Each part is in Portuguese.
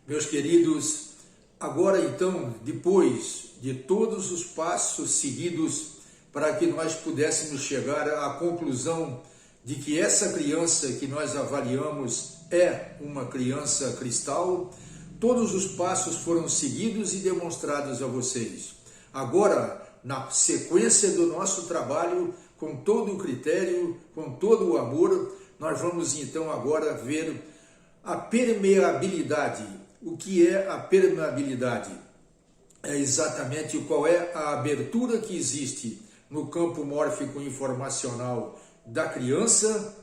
Meus queridos, agora então, depois de todos os passos seguidos para que nós pudéssemos chegar à conclusão de que essa criança que nós avaliamos é uma criança cristal, todos os passos foram seguidos e demonstrados a vocês. Agora, na sequência do nosso trabalho, com todo o critério, com todo o amor, nós vamos então agora ver a permeabilidade. O que é a permeabilidade? É exatamente qual é a abertura que existe no campo mórfico informacional da criança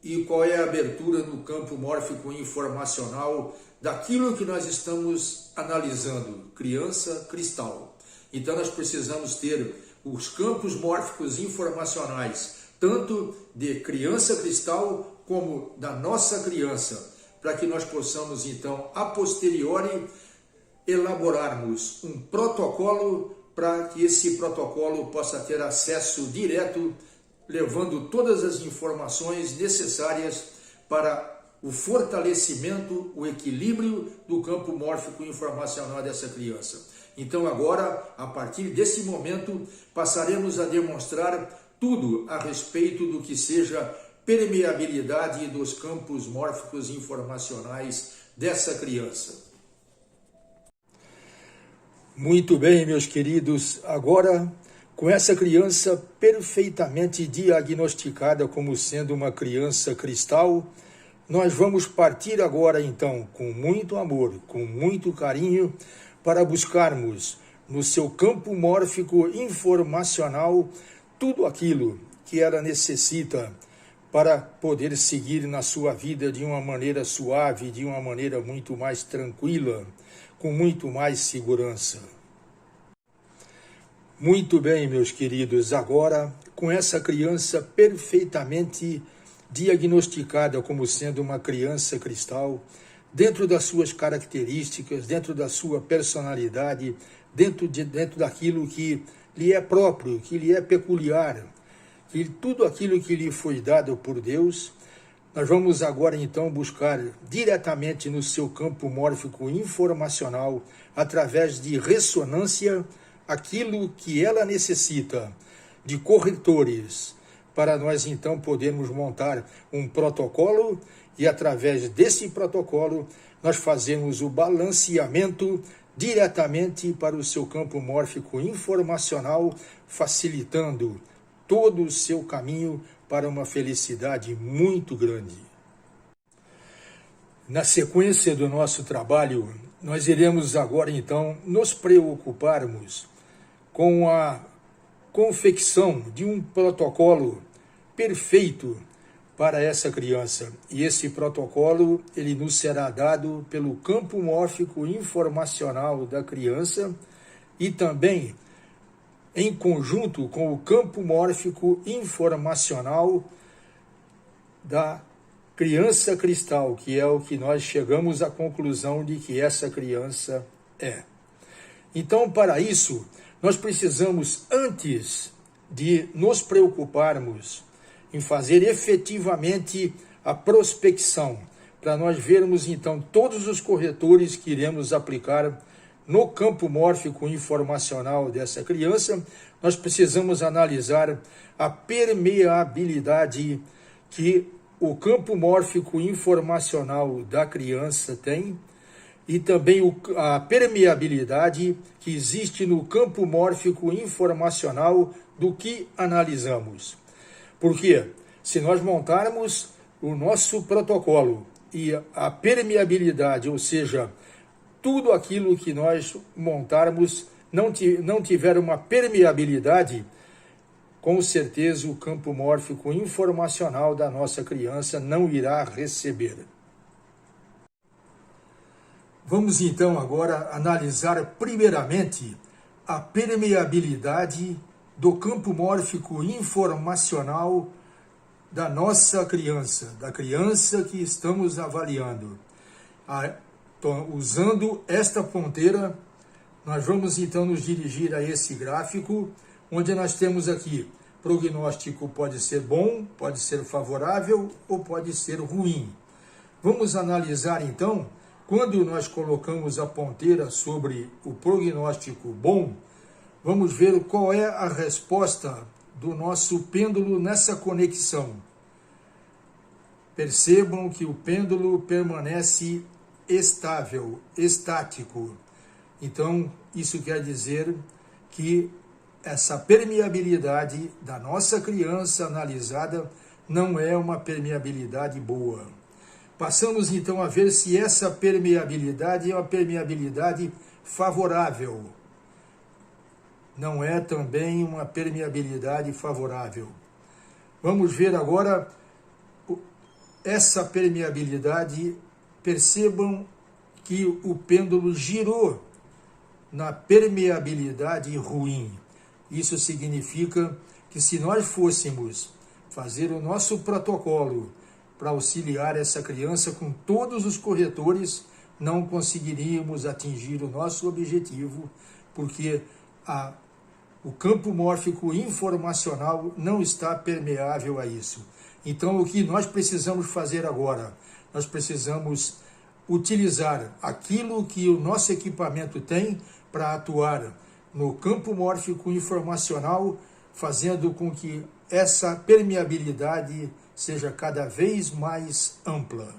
e qual é a abertura no campo mórfico informacional daquilo que nós estamos analisando, criança cristal. Então nós precisamos ter os campos mórficos informacionais, tanto de criança cristal como da nossa criança, para que nós possamos então, a posteriori, elaborarmos um protocolo para que esse protocolo possa ter acesso direto, levando todas as informações necessárias para o fortalecimento, o equilíbrio do campo mórfico informacional dessa criança. Então agora, a partir desse momento, passaremos a demonstrar tudo a respeito do que seja permeabilidade dos campos mórficos informacionais dessa criança. Muito bem, meus queridos, agora com essa criança perfeitamente diagnosticada como sendo uma criança cristal, nós vamos partir agora então com muito amor, com muito carinho, para buscarmos no seu campo mórfico informacional tudo aquilo que ela necessita para poder seguir na sua vida de uma maneira suave, de uma maneira muito mais tranquila, com muito mais segurança. Muito bem, meus queridos, agora com essa criança perfeitamente diagnosticada como sendo uma criança cristal, dentro das suas características, dentro da sua personalidade, dentro daquilo que lhe é próprio, que lhe é peculiar, que tudo aquilo que lhe foi dado por Deus, nós vamos agora então buscar diretamente no seu campo mórfico informacional, através de ressonância, aquilo que ela necessita de corretores, para nós então podermos montar um protocolo e através desse protocolo nós fazemos o balanceamento diretamente para o seu campo mórfico informacional, facilitando todo o seu caminho para uma felicidade muito grande. Na sequência do nosso trabalho, nós iremos agora então nos preocuparmos com a confecção de um protocolo perfeito para essa criança. E esse protocolo, ele nos será dado pelo campo mórfico informacional da criança e também em conjunto com o campo mórfico informacional da criança cristal, que é o que nós chegamos à conclusão de que essa criança é. Então, para isso, nós precisamos, antes de nos preocuparmos em fazer efetivamente a prospecção, para nós vermos então todos os corretores que iremos aplicar no campo mórfico informacional dessa criança, nós precisamos analisar a permeabilidade que o campo mórfico informacional da criança tem e também a permeabilidade que existe no campo mórfico informacional do que analisamos. Porque se nós montarmos o nosso protocolo e a permeabilidade, ou seja, tudo aquilo que nós montarmos não tiver uma permeabilidade, com certeza o campo mórfico informacional da nossa criança não irá receber. Vamos então agora analisar primeiramente a permeabilidade do campo mórfico informacional da nossa criança, da criança que estamos avaliando. Usando esta ponteira, nós vamos então nos dirigir a esse gráfico, onde nós temos aqui, prognóstico pode ser bom, pode ser favorável ou pode ser ruim. Vamos analisar então quando nós colocamos a ponteira sobre o prognóstico bom, vamos ver qual é a resposta do nosso pêndulo nessa conexão. Percebam que o pêndulo permanece estável, estático. Então, isso quer dizer que essa permeabilidade da nossa criança analisada não é uma permeabilidade boa. Passamos então a ver se essa permeabilidade é uma permeabilidade favorável. Não é também uma permeabilidade favorável. Vamos ver agora essa permeabilidade. Percebam que o pêndulo girou na permeabilidade ruim. Isso significa que se nós fôssemos fazer o nosso protocolo para auxiliar essa criança com todos os corretores, não conseguiríamos atingir o nosso objetivo, porque o campo mórfico informacional não está permeável a isso. Então, o que nós precisamos fazer agora? Nós precisamos utilizar aquilo que o nosso equipamento tem para atuar no campo mórfico informacional, fazendo com que essa permeabilidade seja cada vez mais ampla.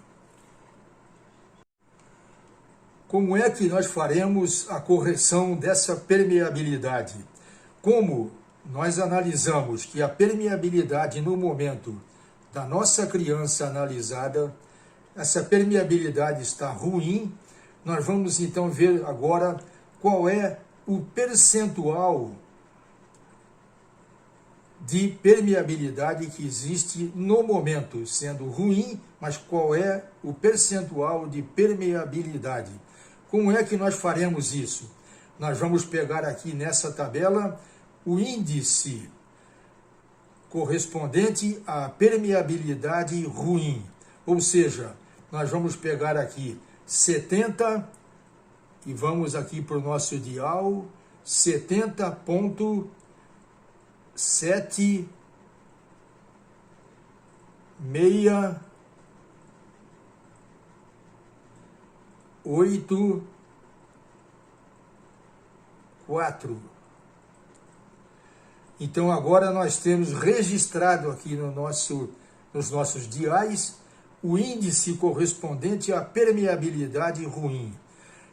Como é que nós faremos a correção dessa permeabilidade? Como nós analisamos que a permeabilidade no momento da nossa criança analisada, essa permeabilidade está ruim, nós vamos então ver agora qual é o percentual de permeabilidade que existe no momento, sendo ruim, mas qual é o percentual de permeabilidade. Como é que nós faremos isso? Nós vamos pegar aqui nessa tabela o índice correspondente à permeabilidade ruim, ou seja, nós vamos pegar aqui 70 e vamos aqui para o nosso dial 70,7 4. Então agora nós temos registrado aqui nos nossos diais o índice correspondente à permeabilidade ruim.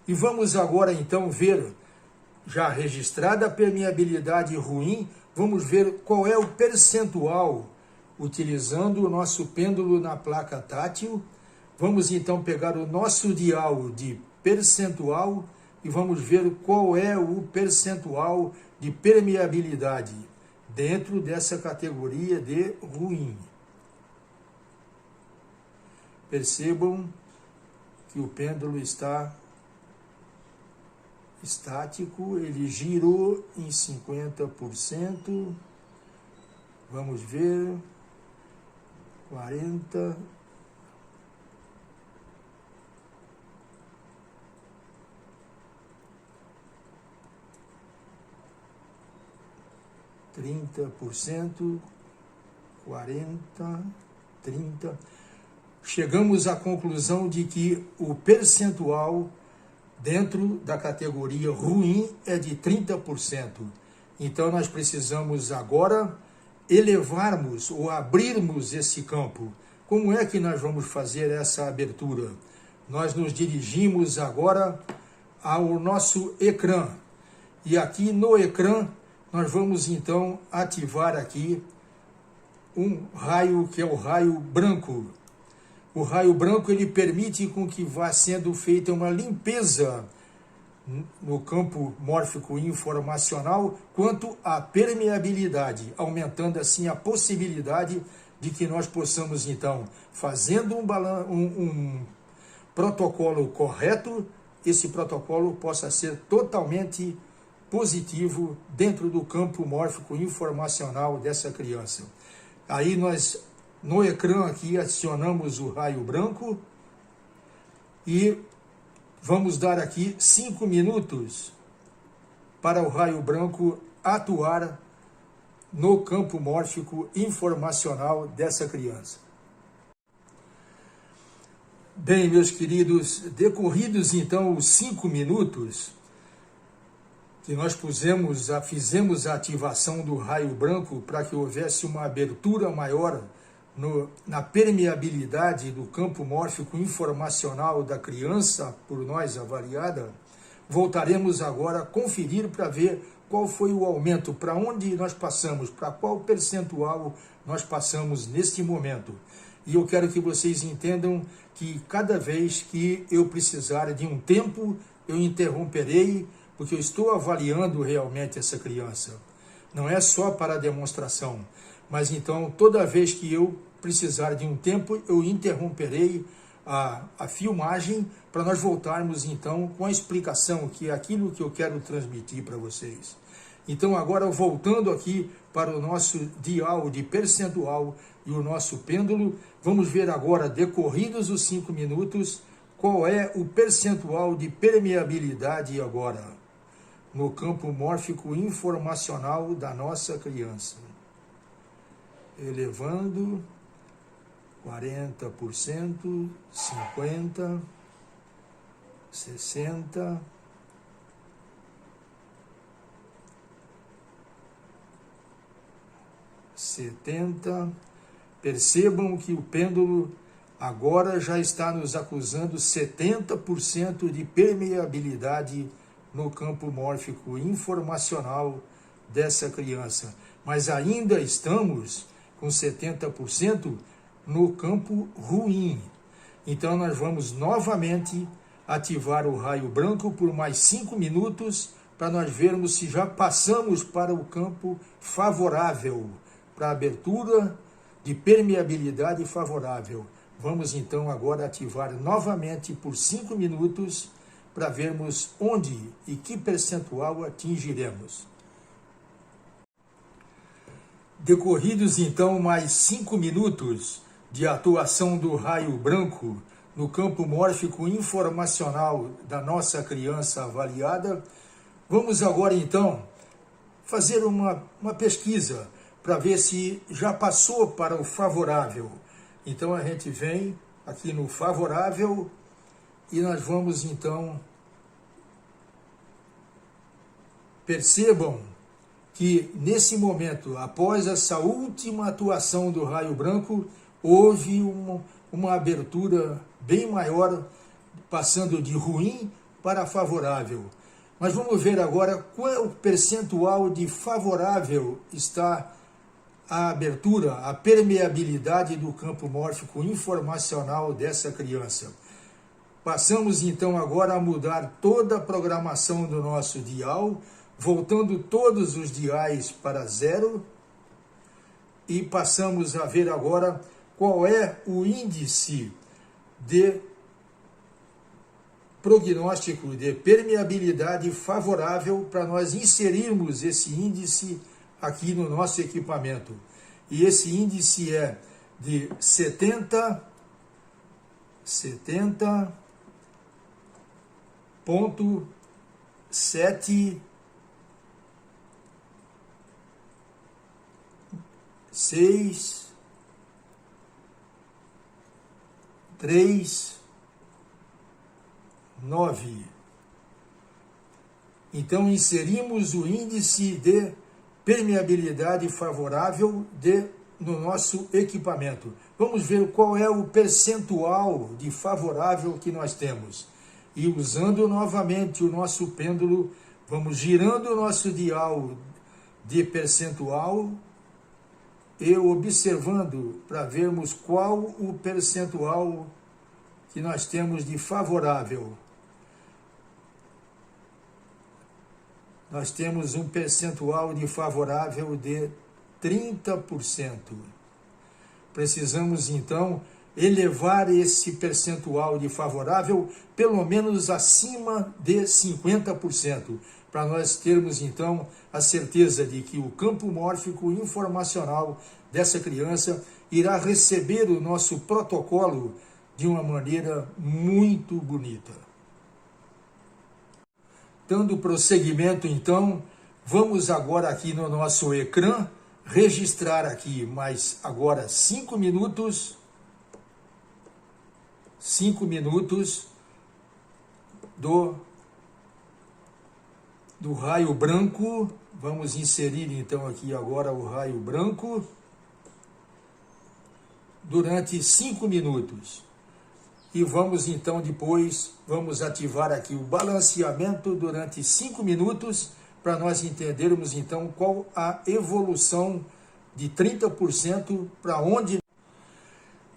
E vamos agora então ver, já registrada a permeabilidade ruim, vamos ver qual é o percentual, utilizando o nosso pêndulo na placa tátil. Vamos então pegar o nosso dial de percentual e vamos ver qual é o percentual de permeabilidade dentro dessa categoria de ruim. Percebam que o pêndulo está estático, ele girou em 50%, vamos ver, 40%, 30%, 40%, 30%. Chegamos à conclusão de que o percentual dentro da categoria ruim é de 30%. Então nós precisamos agora elevarmos ou abrirmos esse campo. Como é que nós vamos fazer essa abertura? Nós nos dirigimos agora ao nosso ecrã. E aqui no ecrã nós vamos então ativar aqui um raio que é o raio branco. O raio branco ele permite com que vá sendo feita uma limpeza no campo mórfico informacional quanto à permeabilidade, aumentando assim a possibilidade de que nós possamos então, fazendo um protocolo correto, esse protocolo possa ser totalmente positivo dentro do campo mórfico informacional dessa criança. Aí nós, no ecrã aqui, acionamos o raio branco e vamos dar aqui 5 minutos para o raio branco atuar no campo mórfico informacional dessa criança. Bem, meus queridos, decorridos então os 5 minutos que nós fizemos a ativação do raio branco para que houvesse uma abertura maior na permeabilidade do campo mórfico informacional da criança, por nós avaliada, voltaremos agora a conferir para ver qual foi o aumento, para onde nós passamos, para qual percentual nós passamos neste momento. E eu quero que vocês entendam que cada vez que eu precisar de um tempo, eu interromperei, porque eu estou avaliando realmente essa criança. Não é só para a demonstração, mas então toda vez que eu precisar de um tempo, eu interromperei a filmagem para nós voltarmos então com a explicação, que é aquilo que eu quero transmitir para vocês. Então agora voltando aqui para o nosso dial de percentual e o nosso pêndulo, vamos ver agora, decorridos os 5 minutos, qual é o percentual de permeabilidade agora no campo mórfico informacional da nossa criança. Elevando 40%, 50%, 60%, 70%. Percebam que o pêndulo agora já está nos acusando 70% de permeabilidade no campo mórfico informacional dessa criança. Mas ainda estamos com 70% no campo ruim. Então nós vamos novamente ativar o raio branco por mais 5 minutos para nós vermos se já passamos para o campo favorável, para a abertura de permeabilidade favorável. Vamos então agora ativar novamente por 5 minutos para vermos onde e que percentual atingiremos. Decorridos então mais 5 minutos de atuação do raio branco no campo mórfico informacional da nossa criança avaliada, vamos agora então fazer uma pesquisa para ver se já passou para o favorável. Então a gente vem aqui no favorável e nós vamos então, percebam que nesse momento, após essa última atuação do raio branco, houve uma abertura bem maior, passando de ruim para favorável. Mas vamos ver agora qual é o percentual de favorável está a abertura, a permeabilidade do campo mórfico informacional dessa criança. Passamos então agora a mudar toda a programação do nosso dial, voltando todos os diais para 0, e passamos a ver agora qual é o índice de prognóstico de permeabilidade favorável para nós inserirmos esse índice aqui no nosso equipamento. E esse índice é de 70,639. Então inserimos o índice de permeabilidade favorável no nosso equipamento. Vamos ver qual é o percentual de favorável que nós temos. E usando novamente o nosso pêndulo, vamos girando o nosso dial de percentual e observando para vermos qual o percentual que nós temos de favorável. Nós temos um percentual de favorável de 30%. Precisamos, então, elevar esse percentual de favorável pelo menos acima de 50%, para nós termos, então, a certeza de que o campo mórfico informacional dessa criança irá receber o nosso protocolo de uma maneira muito bonita. Dando prosseguimento, então, vamos agora aqui no nosso ecrã registrar aqui mais agora 5 minutos 5 minutos do raio branco. Vamos inserir então aqui agora o raio branco durante 5 minutos. E vamos então depois, vamos ativar aqui o balanceamento durante 5 minutos para nós entendermos então qual a evolução de 30% para onde.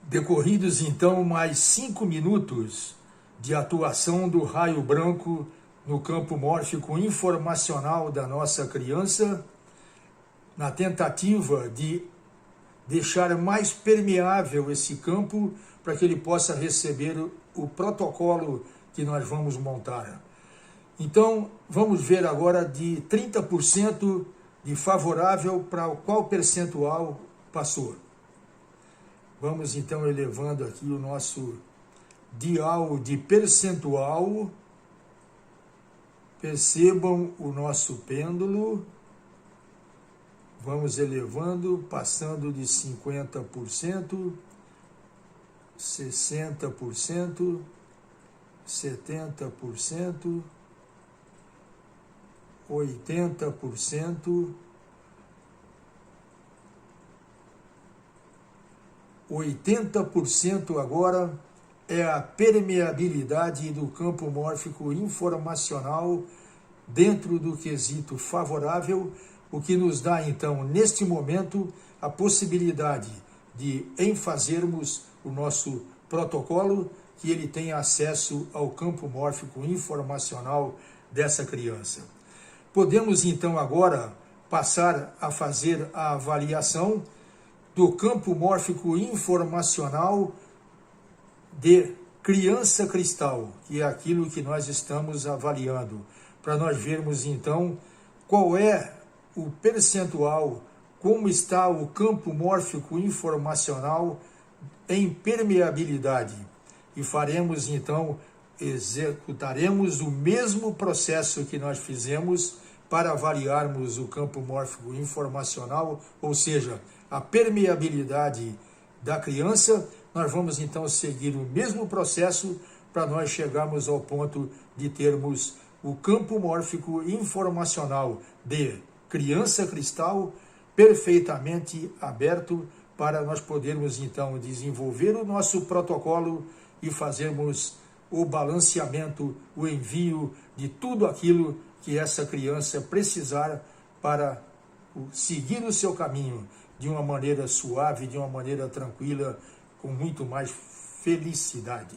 Decorridos então mais 5 minutos de atuação do raio branco no campo mórfico informacional da nossa criança, na tentativa de deixar mais permeável esse campo para que ele possa receber o protocolo que nós vamos montar. Então, vamos ver agora de 30% de favorável para qual percentual passou. Vamos então elevando aqui o nosso dial de percentual. Percebam o nosso pêndulo. Vamos elevando, passando de 50%, 60%, 70%, 80%, 80% agora é a permeabilidade do campo mórfico informacional dentro do quesito favorável, o que nos dá então, neste momento, a possibilidade de fazermos o nosso protocolo, que ele tenha acesso ao campo mórfico informacional dessa criança. Podemos então agora passar a fazer a avaliação do campo mórfico informacional de criança cristal, que é aquilo que nós estamos avaliando, para nós vermos então qual é o percentual, como está o campo mórfico informacional em permeabilidade. E faremos então, executaremos o mesmo processo que nós fizemos para avaliarmos o campo mórfico informacional, ou seja, a permeabilidade da criança. Nós vamos então seguir o mesmo processo para nós chegarmos ao ponto de termos o campo mórfico informacional de criança cristal perfeitamente aberto para nós podermos então desenvolver o nosso protocolo e fazermos o balanceamento, o envio de tudo aquilo que essa criança precisar para seguir o seu caminho de uma maneira suave, de uma maneira tranquila, com muito mais felicidade.